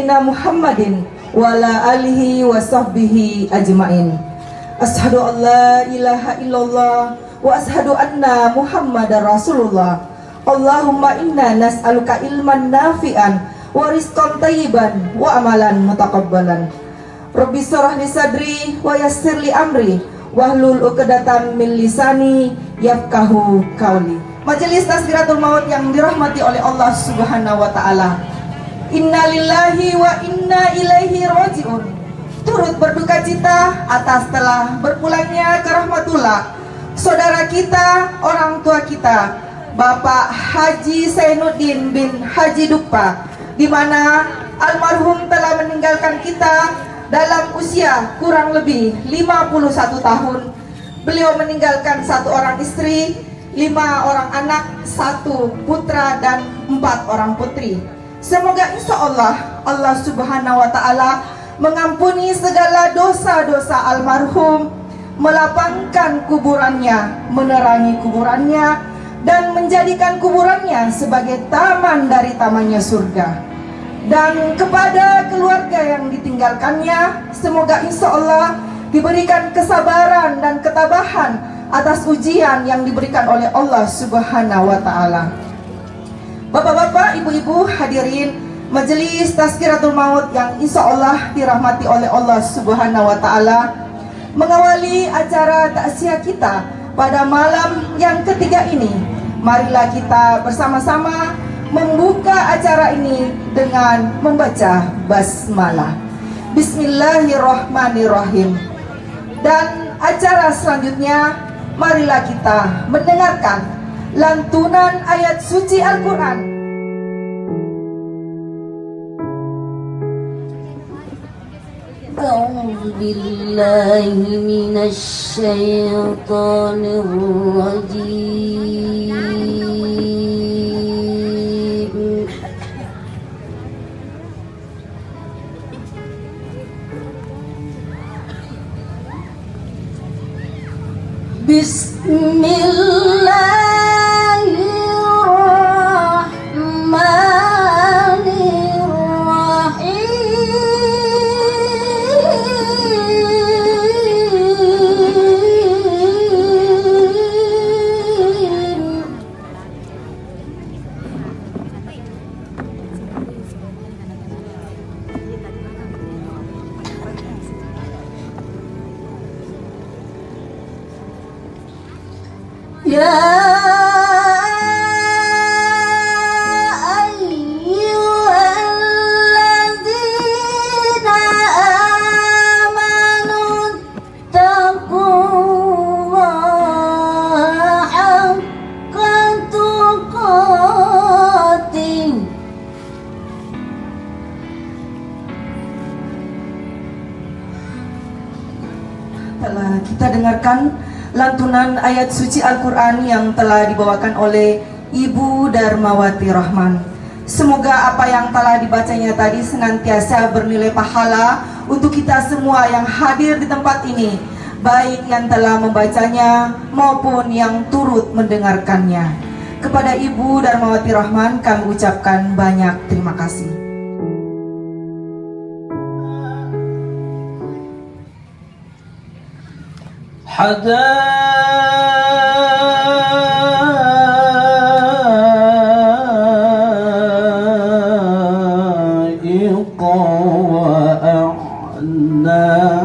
sayyidina Muhammadin wa ala alihi wa sahbihi ajmain. Asyhadu an la ilaha illallah wa asyhadu anna Muhammadar Rasulullah. Allahumma inna nas'aluka ilman nafi'an wa rizqan thayyiban wa amalan mutaqabbalan. Rabbi shrah li sadri wa yassir li amri wahlul 'uqdatam min lisani yafqahu qauli. Majelis Tazkiratul Maut yang dirahmati oleh Allah Subhanahu wa taala. Innalillahi wa inna ilaihi raji'un. Turut berduka cita atas telah berpulangnya ke rahmatullah saudara kita, orang tua kita, Bapak Haji Zainuddin bin Haji Dukpa, di mana almarhum telah meninggalkan kita dalam usia kurang lebih 51 tahun. Beliau meninggalkan 1 orang istri, 5 orang anak, 1 putra dan 4 orang putri. Semoga insya Allah Allah Subhanahu wa ta'ala mengampuni segala dosa-dosa almarhum, melapangkan kuburannya, menerangi kuburannya, dan menjadikan kuburannya sebagai taman dari tamannya surga. Dan kepada keluarga yang ditinggalkannya, semoga insya Allah diberikan kesabaran dan ketabahan atas ujian yang diberikan oleh Allah Subhanahu wa ta'ala. Bapak-bapak, ibu-ibu, hadirin Majelis Tazkiratul Maut yang insya Allah dirahmati oleh Allah Subhanahu wa ta'ala, mengawali acara takziah kita pada malam yang ketiga ini, marilah kita bersama-sama membuka acara ini dengan membaca basmalah. Bismillahirrahmanirrahim. Dan acara selanjutnya, marilah kita mendengarkan lantunan ayat suci Al-Quran. A'udzu billahi minasy syaithanir rajim. Ya ayyuhalladzina amanu taqullaha haqqa tuqatih. Telah kita dengarkan lantunan ayat suci Al-Quran yang telah dibawakan oleh Ibu Darmawati Rahman. Semoga apa yang telah dibacanya tadi senantiasa bernilai pahala untuk kita semua yang hadir di tempat ini, baik yang telah membacanya maupun yang turut mendengarkannya. Kepada Ibu Darmawati Rahman kami ucapkan banyak terima kasih. حدائق وأعنابا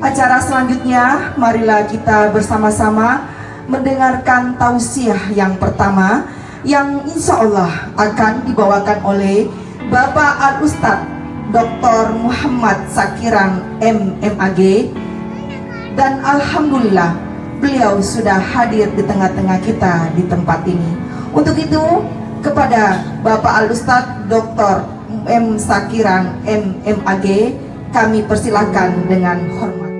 Acara selanjutnya, marilah kita bersama-sama mendengarkan tausiah yang pertama yang insya Allah akan dibawakan oleh Bapak Al-Ustadz Dr. Muhammad Sakiran MMAG Dan alhamdulillah beliau sudah hadir di tengah-tengah kita di tempat ini. Untuk itu kepada Bapak Al-Ustadz Dr. M. Sakiran MMAG kami persilahkan dengan hormat.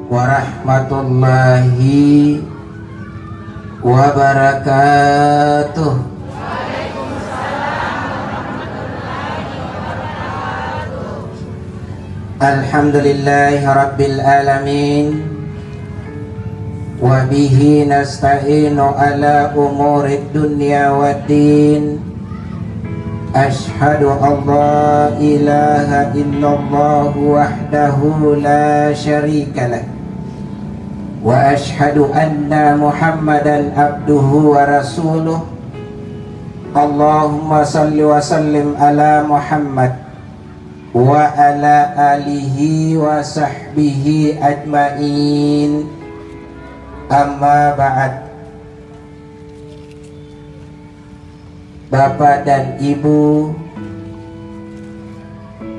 Warahmatullahi wabarakatuh. Alhamdulillahi rabbil alamin, wa bihi nasta'inu ala umurid dunya waddin. Ashhadu an la ilaha illallah wahdahu la syarikalah, wa ashhadu anna muhammadan abduhu wa rasuluh. Allahumma salli wa sallim ala Muhammad wa ala alihi wa sahbihi ajmain. Amma ba'd. Bapak dan Ibu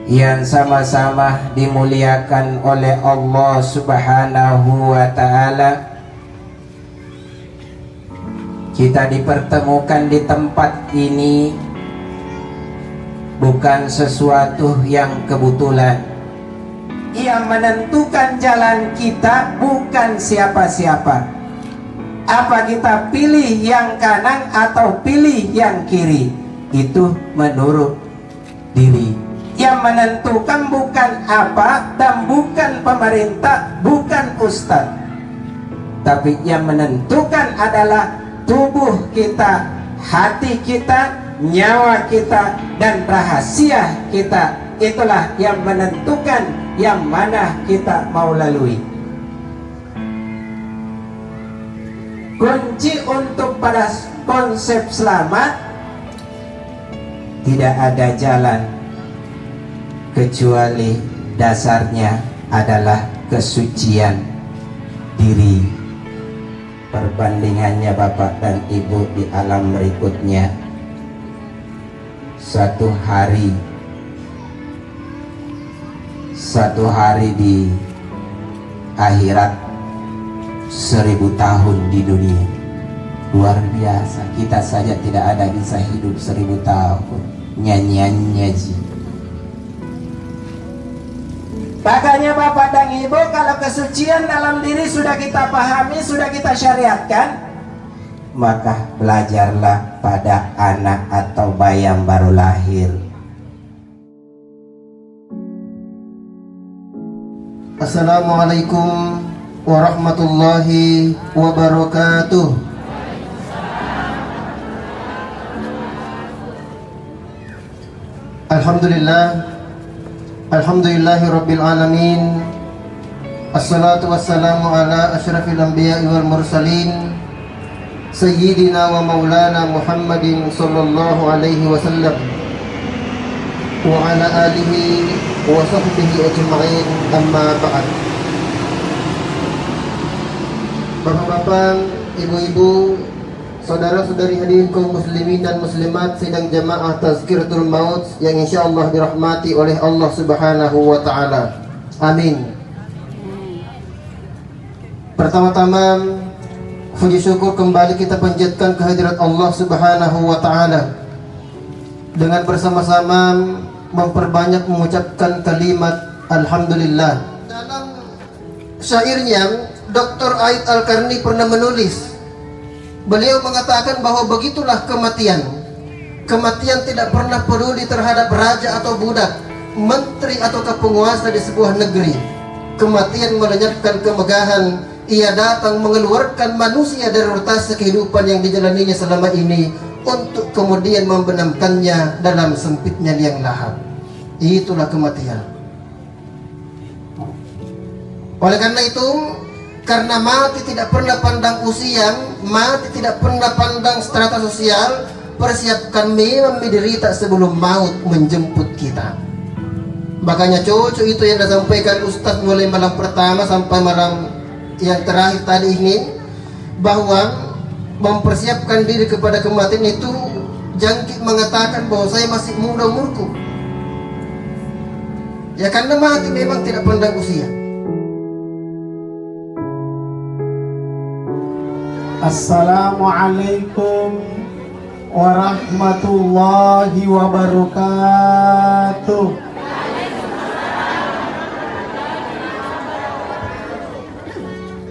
yang sama-sama dimuliakan oleh Allah Subhanahu wa ta'ala, kita dipertemukan di tempat ini bukan sesuatu yang kebetulan. Yang menentukan jalan kita bukan siapa-siapa. Apa kita pilih yang kanan atau pilih yang kiri, itu menurut diri. Yang menentukan bukan apa dan bukan pemerintah, bukan ustadz, tapi yang menentukan adalah tubuh kita, hati kita, nyawa kita, dan rahasia kita. Itulah yang menentukan yang mana kita mau lalui. Kunci untuk pada konsep selamat, tidak ada jalan kecuali dasarnya adalah kesucian diri. Perbandingannya Bapak dan Ibu di alam berikutnya, satu hari di akhirat 1000 tahun di dunia. Luar biasa. Kita saja tidak ada bisa hidup 1000 tahun. Nyanyiannya ji. Makanya Bapak dan Ibu, kalau kesucian dalam diri sudah kita pahami, sudah kita syariatkan, maka belajarlah pada anak atau bayi yang baru lahir. Assalamualaikum warahmatullahi wabarakatuh. Alhamdulillahi rabbil alamin. Assalatu wassalamu ala asyrafil anbiya'i wal mursalin, Sayyidina wa maulana Muhammadin sallallahu alaihi wasallam, wa ala alihi wa sahbihi ajma'in, amma ba'd. Bapak-bapak, ibu-ibu, saudara-saudari hadirin kaum muslimin dan muslimat sidang jamaah Tazkiratul Maut yang insyaallah dirahmati oleh Allah Subhanahu wa taala. Amin. Pertama-tama, puji syukur kembali kita panjatkan kehadirat Allah Subhanahu wa taala dengan bersama-sama memperbanyak mengucapkan kalimat alhamdulillah. Dalam syairnya Dr. Aid Al-Karni pernah menulis, beliau mengatakan bahwa begitulah kematian. Kematian tidak pernah peduli terhadap raja atau budak, menteri atau penguasa di sebuah negeri. Kematian melenyapkan kemegahan. Ia datang mengeluarkan manusia dari rotasi kehidupan yang dijalaninya selama ini, untuk kemudian membenamkannya dalam sempitnya liang lahat. Itulah kematian. Oleh karena itu, karena mati tidak pernah pandang usia, mati tidak pernah pandang strata sosial, persiapkan memang menderita sebelum maut menjemput kita. Makanya cocok itu yang disampaikan Ustadz mulai malam pertama sampai malam yang terakhir tadi ini, bahwa mempersiapkan diri kepada kematian itu, jangkit mengatakan bahwa saya masih muda umurku. Ya karena mati memang tidak pandang usia. Assalamualaikum warahmatullahi wabarakatuh.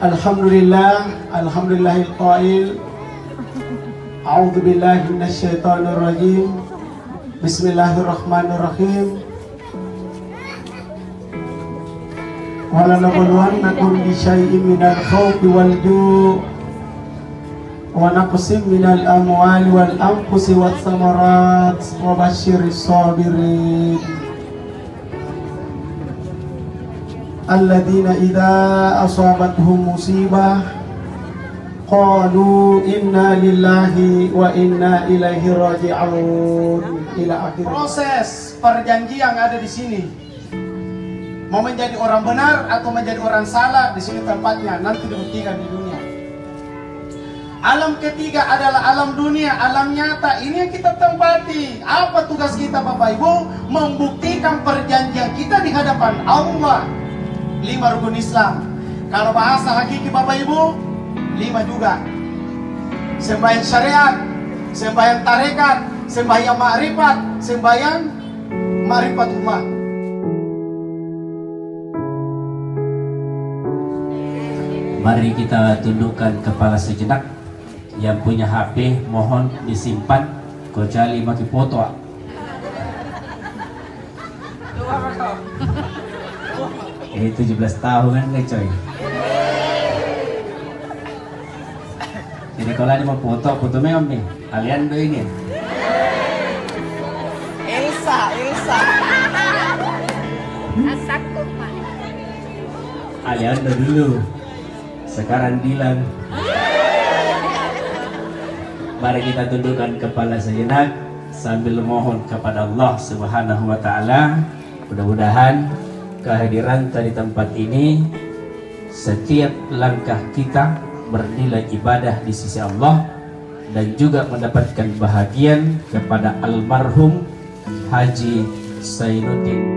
Alhamdulillah, alhamdulillahil qail. A'udzu billahi minasyaitonir rajim. Bismillahirrahmanirrahim. Wala nabluwannakum bi syai'in minal khawfi wal ju' wa naqsim minal amwali wal anfusi was samarat wa basyiris sabirin alladzina idza asabatuhum musibah qalu inna lillahi wa inna ilaihi raji'un. Ila akhir. Proses perjanjian yang ada di sini, mau menjadi orang benar atau menjadi orang salah, di sini tempatnya, nanti dibuktikan di dunia. Alam ketiga adalah alam dunia, alam nyata. Ini yang kita tempati. Apa tugas kita Bapak Ibu? Membuktikan perjanjian kita di hadapan Allah. 5 rukun Islam. Kalau bahasa hakiki Bapak Ibu, 5 juga. Sembahyang syariat, sembahyang tarekat, sembahyang ma'rifat, sembahyang ma'rifatullah. Mari kita tundukkan kepala sejenak. Yang punya HP mohon disimpan, kecuali maki foto. Ini 17 tahun kan coy. Jadi kalau ada mau foto memang nih. Kalian do ini. Elsa. Kalian do dulu. Sekarang Dilan. Mari kita tundukkan kepala sejenak sambil mohon kepada Allah Subhanahu wa taala. Mudah-mudahan kehadiran di tempat ini, setiap langkah kita bernilai ibadah di sisi Allah dan juga mendapatkan bahagian kepada almarhum Haji Zainuddin